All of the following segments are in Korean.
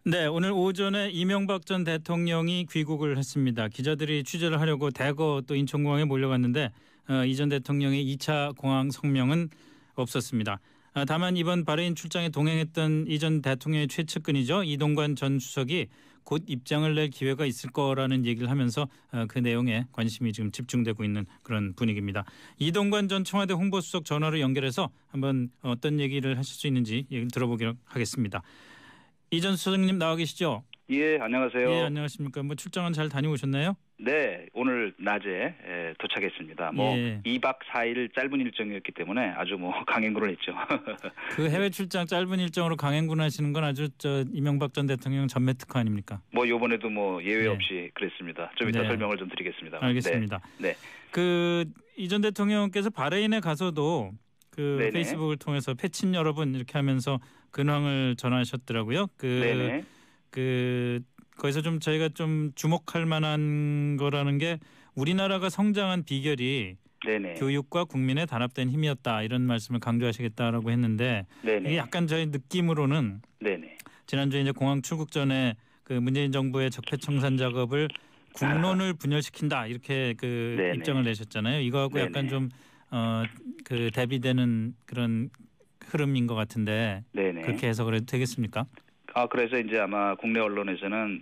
네, 오늘 오전에 이명박 전 대통령이 귀국을 했습니다. 기자들이 취재를 하려고 대거 또 인천공항에 몰려갔는데 이 전 대통령의 2차 공항 성명은 없었습니다. 다만 이번 바레인 출장에 동행했던 이 전 대통령의 최측근이죠. 이동관 전 수석이 곧 입장을 낼 기회가 있을 거라는 얘기를 하면서 그 내용에 관심이 지금 집중되고 있는 그런 분위기입니다. 이동관 전 청와대 홍보수석 전화로 연결해서 한번 어떤 얘기를 하실 수 있는지 얘기를 들어보도록 하겠습니다. 이 전 수석님 나와 계시죠? 예, 안녕하세요. 예, 안녕하십니까. 뭐 출장은 잘 다녀오셨나요? 네, 오늘 낮에 도착했습니다. 예. 2박 4일 짧은 일정이었기 때문에 아주 강행군을 했죠. 그 해외 출장 짧은 일정으로 강행군 하시는 건 아주 이명박 전 대통령 전매 특허 아닙니까? 요번에도 예외 없이 그랬습니다. 좀 이따 네. 설명을 좀 드리겠습니다. 알겠습니다. 네. 그 이 전 대통령께서 바레인에 가서도 네네. 페이스북을 통해서 패친 여러분 이렇게 하면서 근황을 전하셨더라고요. 네네. 거기서 좀 저희가 좀 주목할 만한 거라는 게 우리나라가 성장한 비결이 네네. 교육과 국민의 단합된 힘이었다 이런 말씀을 강조하시겠다라고 했는데 네네. 이게 약간 저희 느낌으로는 네네. 지난주에 이제 공항 출국 전에 그 문재인 정부의 적폐청산 작업을 국론을 분열시킨다 이렇게 네네. 입장을 내셨잖아요. 이거하고 네네. 약간 좀 대비되는 그런 흐름인 것 같은데 네네. 그렇게 해석을 해도 되겠습니까? 그래서 이제 아마 국내 언론에서는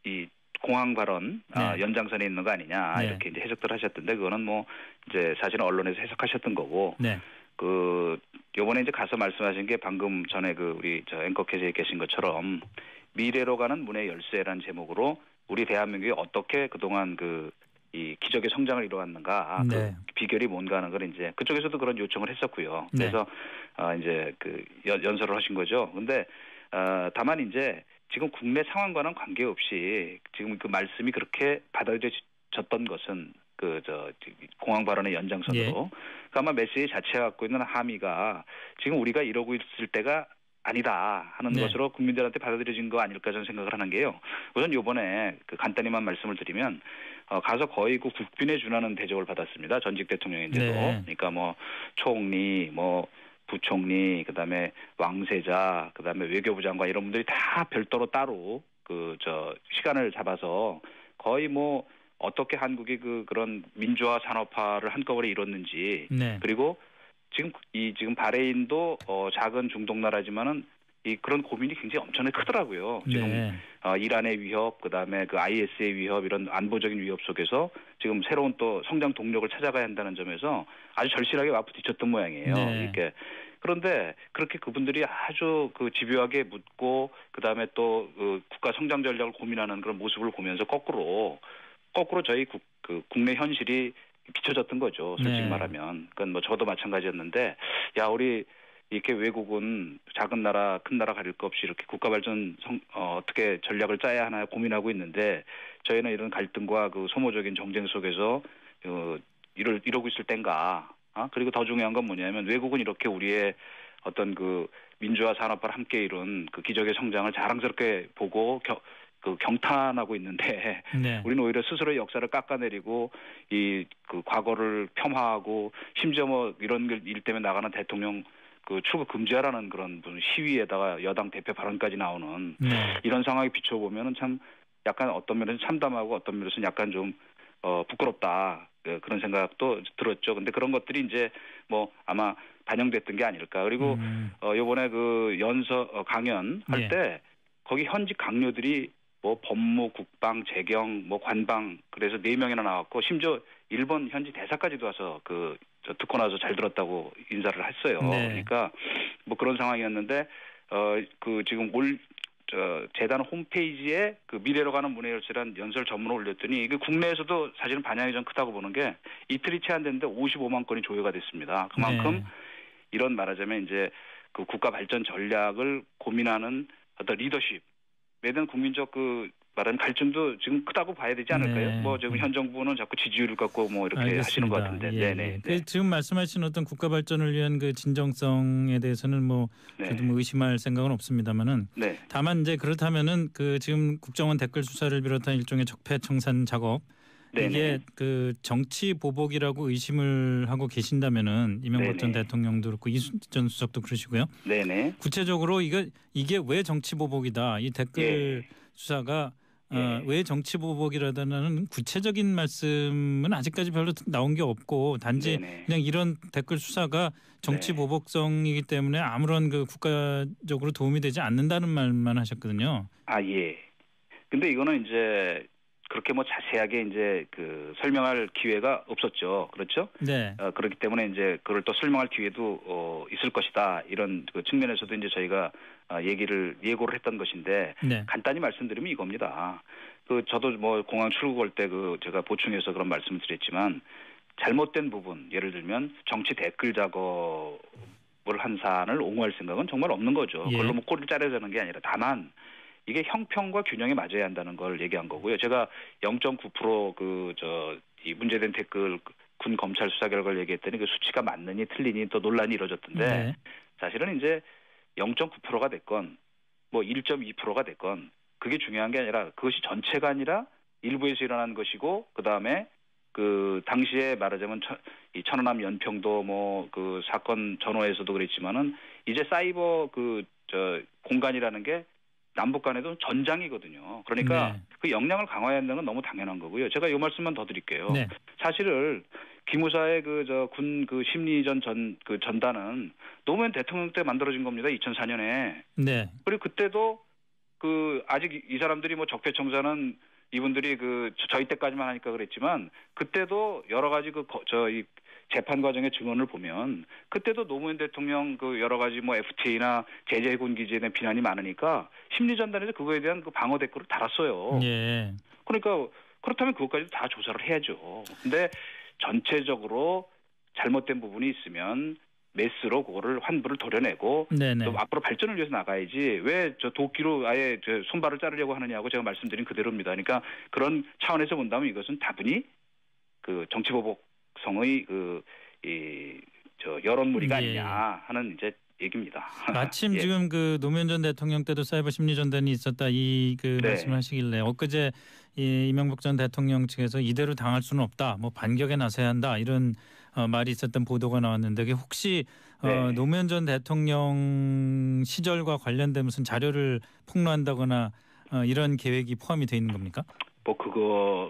이 공항 발언 네. 연장선에 있는 거 아니냐 네. 이렇게 이제 해석들 하셨던데 그거는 이제 사실은 언론에서 해석하셨던 거고. 네. 요번에 이제 가서 말씀하신 게 방금 전에 우리 앵커께서 계신 것처럼 미래로 가는 문의 열쇠라는 제목으로 우리 대한민국이 어떻게 그동안 이 기적의 성장을 이루었는가, 네. 비결이 뭔가 하는 걸 이제 그쪽에서도 그런 요청을 했었고요. 네. 그래서 이제 연설을 하신 거죠. 근데 다만 이제 지금 국내 상황과는 관계없이 지금 그 말씀이 그렇게 받아들여졌던 것은 공항 발언의 연장선으로. 예. 그러니까 아마 메시지 자체가 갖고 있는 함의가 지금 우리가 이러고 있을 때가 아니다 하는 네. 것으로 국민들한테 받아들여진 거 아닐까 저는 생각을 하는 게요. 우선 요번에 간단히만 말씀을 드리면 가서 거의 국빈에 준하는 대접을 받았습니다. 전직 대통령인데도. 네. 그러니까 총리, 부총리, 그다음에 왕세자, 그다음에 외교부 장관 이런 분들이 다 별도로 따로 시간을 잡아서 거의 어떻게 한국이 그런 민주화 산업화를 한꺼번에 이뤘는지. 네. 그리고 지금 바레인도 작은 중동 나라지만은 그런 고민이 굉장히 엄청나게 크더라고요. 지금 네. 이란의 위협, 그다음에 IS의 위협 이런 안보적인 위협 속에서 지금 새로운 또 성장 동력을 찾아가야 한다는 점에서 아주 절실하게 맞부딪혔던 모양이에요. 네. 이렇게. 그런데 그렇게 그분들이 아주 집요하게 묻고 그다음에 또 국가 성장 전략을 고민하는 그런 모습을 보면서 거꾸로 저희 국내 현실이 비춰졌던 거죠. 솔직히 네. 말하면. 그건 저도 마찬가지였는데 우리 이렇게 외국은 작은 나라, 큰 나라 가릴 것 없이 이렇게 국가 발전 어떻게 전략을 짜야 하나 고민하고 있는데 저희는 이런 갈등과 소모적인 정쟁 속에서 이러고 있을 땐가. 그리고 더 중요한 건 뭐냐면 외국은 이렇게 우리의 어떤 민주화 산업화를 함께 이룬 기적의 성장을 자랑스럽게 보고 경탄하고 있는데 네. 우리는 오히려 스스로의 역사를 깎아내리고 과거를 폄하하고 심지어 이런 일 때문에 나가는 대통령 출국 금지하라는 그런 시위에다가 여당 대표 발언까지 나오는 네. 이런 상황에 비춰보면은 참 약간 어떤 면에서 참담하고 어떤 면에서는 약간 좀 부끄럽다 그런 생각도 들었죠. 근데 그런 것들이 이제 아마 반영됐던 게 아닐까. 그리고 요번에 강연 할 때 거기 현직 강요들이 법무, 국방, 재경, 관방 그래서 4명이나 나왔고 심지어 일본 현지 대사까지도 와서 듣고 나서 잘 들었다고 인사를 했어요. 네. 그러니까 그런 상황이었는데 지금 재단 홈페이지에 미래로 가는 문의 열쇠란 연설 전문을 올렸더니 이게 국내에서도 사실은 반향이 좀 크다고 보는 게 이틀이 채 안 됐는데 55만 건이 조회가 됐습니다. 그만큼 네. 이런 말하자면 이제 국가 발전 전략을 고민하는 어떤 리더십 에 대한 국민적 말하는 갈증도 지금 크다고 봐야 되지 않을까요? 네. 지금 현 정부는 자꾸 지지율을 갖고 이렇게 알겠습니다. 하시는 것 같은데. 예, 네네. 예. 지금 말씀하신 어떤 국가 발전을 위한 진정성에 대해서는 저도 의심할 생각은 없습니다만은. 네. 다만 이제 그렇다면은 지금 국정원 댓글 수사를 비롯한 일종의 적폐청산 작업 네네. 이게 그 정치 보복이라고 의심을 하고 계신다면은 이명박 전 네네. 대통령도 그렇고 이순 전 수석도 그러시고요. 네네. 구체적으로 이게 왜 정치 보복이다. 이 댓글 예. 수사가 예. 왜 정치 보복이라다는 구체적인 말씀은 아직까지 별로 나온 게 없고 단지 네네. 그냥 이런 댓글 수사가 정치 네. 보복성이기 때문에 아무런 그 국가적으로 도움이 되지 않는다는 말만 하셨거든요. 아, 예. 근데 이거는 이제 그렇게 뭐 자세하게 이제 그 설명할 기회가 없었죠. 그렇죠? 네, 그렇기 때문에 이제 그걸 또 설명할 기회도 있을 것이다. 이런 그 측면에서도 이제 저희가 예고를 했던 것인데 네, 간단히 말씀드리면 이겁니다. 그 저도 뭐 공항 출국할 때 그 제가 보충해서 그런 말씀을 드렸지만 잘못된 부분 예를 들면 정치 댓글 작업을 한 사안을 옹호할 생각은 정말 없는 거죠. 그걸로 예, 뭐 꼬리를 자르자는 게 아니라 다만 이게 형평과 균형에 맞아야 한다는 걸 얘기한 거고요. 제가 0.9%이 문제된 댓글 군 검찰 수사 결과를 얘기했더니 그 수치가 맞느니 틀리니 또 논란이 이루어졌던데 네, 사실은 이제 0.9%가 됐건 뭐 1.2%가 됐건 그게 중요한 게 아니라 그것이 전체가 아니라 일부에서 일어난 것이고 그다음에 그 당시에 말하자면 이 천안함 연평도 뭐 그 사건 전후에서도 그랬지만은 이제 사이버 공간이라는 게 남북 간에도 전장이거든요. 그러니까 네, 그 역량을 강화해야 한다는 건 너무 당연한 거고요. 제가 이 말씀만 더 드릴게요. 네, 사실을 기무사의 군 심리전 전단은 노무현 대통령 때 만들어진 겁니다. 2004년에. 네, 그리고 그때도 그 아직 이 사람들이 뭐 적폐청산은 이분들이 저희 때까지만 하니까 그랬지만 그때도 여러 가지 이 재판 과정의 증언을 보면 그때도 노무현 대통령 그 여러 가지 뭐 FTA나 제재 해군 기지에 대한 비난이 많으니까 심리전단에서 그거에 대한 그 방어 댓글을 달았어요. 예, 그러니까 그렇다면 그것까지 다 조사를 해야죠. 근데 전체적으로 잘못된 부분이 있으면 메스로 그거를 환부를 도려내고 네, 네. 또 앞으로 발전을 위해서 나가야지 왜 도끼로 아예 손발을 자르려고 하느냐고 제가 말씀드린 그대로입니다. 그러니까 그런 차원에서 본다면 이것은 다분히 그 정치보복성의 여론무리가 예, 예. 아니냐 하는 이제 얘기입니다. 마침 예. 지금 그 노무현 전 대통령 때도 사이버 심리전단이 있었다 이 그 네. 말씀을 하시길래 엊그제 이명박 전 대통령 측에서 이대로 당할 수는 없다. 뭐 반격에 나서야 한다. 이런 말이 있었던 보도가 나왔는데 그게 혹시 네. 노무현 전 대통령 시절과 관련된 무슨 자료를 폭로한다거나 이런 계획이 포함이 돼 있는 겁니까? 뭐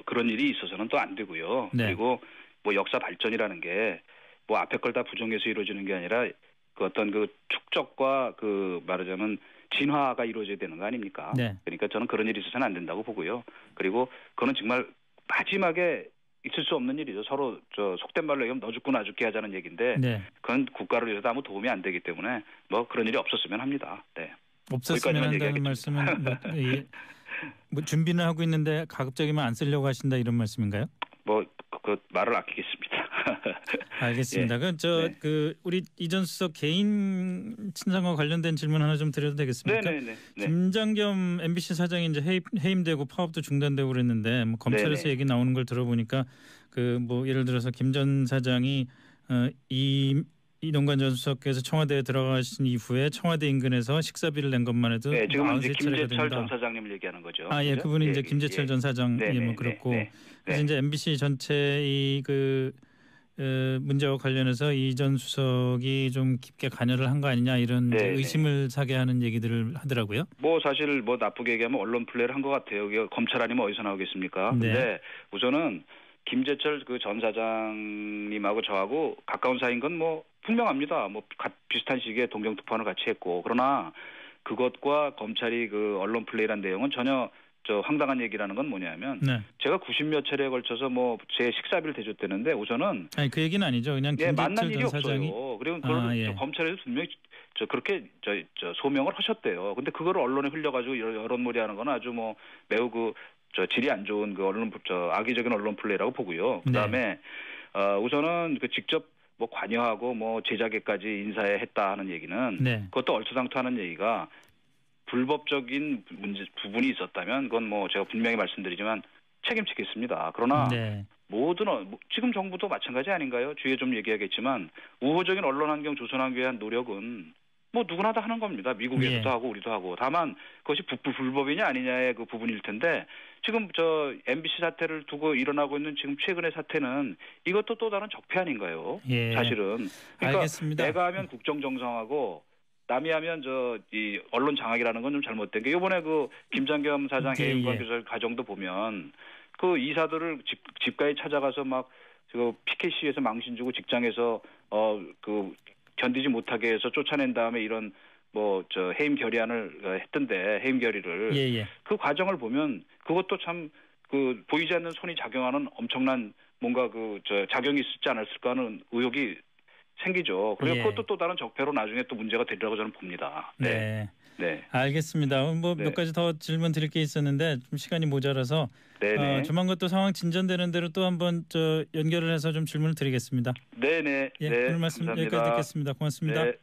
그런 일이 있어서는 또 안 되고요. 네. 그리고 뭐 역사 발전이라는 게 뭐 앞에 걸 다 부정해서 이루어지는 게 아니라 그 어떤 그 축적과 그 말하자면 진화가 이루어져야 되는 거 아닙니까? 네. 그러니까 저는 그런 일이 있어서는 안 된다고 보고요. 그리고 그거는 정말 마지막에 있을 수 없는 일이죠. 서로 속된 말로 얘기하면 너 죽고 나 죽게 하자는 얘기인데 네. 그건 국가를 위해서 아무 도움이 안 되기 때문에 뭐 그런 일이 없었으면 합니다. 네. 없었으면 거기까지만 한다는 얘기하겠습니다. 말씀은 뭐 준비는 하고 있는데 가급적이면 안 쓰려고 하신다 이런 말씀인가요? 뭐 그 말을 아끼겠습니다. 알겠습니다. 예. 그 네. 우리 이전 수석 개인 친상과 관련된 질문 하나 좀 드려도 되겠습니까? 네네네. 네. 김장겸 MBC 사장이 이제 해임되고 파업도 중단되고 그랬는데 뭐 검찰에서 네네. 얘기 나오는 걸 들어보니까 그 뭐 예를 들어서 김 전 사장이 이동관 전 수석께서 청와대에 들어가신 이후에 청와대 인근에서 식사비를 낸 것만 해도 네, 지금은 이제 93차례가 김재철 된다. 전 사장님을 얘기하는 거죠. 아, 예, 그죠? 그분이 이제 예, 김재철 예. 전 사장 네, 예, 뭐 네, 그렇고 네, 그래서 네. 이제 MBC 전체 문제와 관련해서 이 전 수석이 좀 깊게 관여를 한 거 아니냐 이런 이제 네, 네. 의심을 사게 하는 얘기들을 하더라고요. 뭐 사실 뭐 나쁘게 얘기하면 언론 플레이를 한 것 같아요. 이게 검찰 아니면 어디서 나오겠습니까? 네. 근데 우선은 김재철 그 전 사장님하고 저하고 가까운 사이인 건 뭐 분명합니다. 뭐 비슷한 시기에 동정 특파원을 같이 했고 그러나 그것과 검찰이 그 언론 플레이란 내용은 전혀 황당한 얘기라는 건 뭐냐면 네. 제가 90몇 차례에 걸쳐서 뭐 제 식사비를 대줬다는데 우선은 아니 그 얘기는 아니죠. 그냥 예, 만난 김재철 일이 전 사장이 없어요. 그리고 그걸 예. 검찰에서 분명히 그렇게 소명을 하셨대요. 근데 그거를 언론에 흘려가지고 여론몰이하는 건 아주 뭐 매우 질이 안 좋은 그 악의적인 언론 플레이라고 보고요. 그다음에 우선은 그 직접 뭐 관여하고 뭐 제자계까지 인사에 했다 하는 얘기는 네. 그것도 얼토당토하는 얘기가 불법적인 부분이 있었다면 그건 뭐 제가 분명히 말씀드리지만 책임지겠습니다. 그러나 네. 지금 정부도 마찬가지 아닌가요? 주위에 좀 얘기하겠지만 우호적인 언론 환경 조성하기 위한 노력은 뭐 누구나 다 하는 겁니다. 미국에서도 예. 하고 우리도 하고. 다만 그것이 불법이냐 아니냐의 그 부분일 텐데 지금 저 MBC 사태를 두고 일어나고 있는 지금 최근의 사태는 이것도 또 다른 적폐 아닌가요? 예. 사실은. 그러니까 알겠습니다. 내가 하면 국정정상하고 남이 하면 이 언론 장악이라는 건 좀 잘못된 게 이번에 그 김장겸 사장 예, 해임 예. 관계자 가정도 보면 그 이사들을 집가에 찾아가서 막 그 피켓 시위에서 망신 주고 직장에서 그 견디지 못하게 해서 쫓아낸 다음에 이런 뭐 저 해임 결의안을 했던데 해임 결의를 예. 그 과정을 보면 그것도 참 그 보이지 않는 손이 작용하는 엄청난 뭔가 그 저 작용이 있었지 않았을까 하는 의혹이 생기죠. 그리고 예. 그것도 또 다른 적폐로 나중에 또 문제가 되리라고 저는 봅니다. 네. 네. 알겠습니다. 뭐 몇 네. 가지 더 질문 드릴 게 있었는데 좀 시간이 모자라서 네네. 조만간 또 상황 진전되는 대로 또 한번 연결을 해서 좀 질문을 드리겠습니다. 네네. 예, 네. 오늘 말씀 감사합니다. 여기까지 듣겠습니다. 고맙습니다. 네.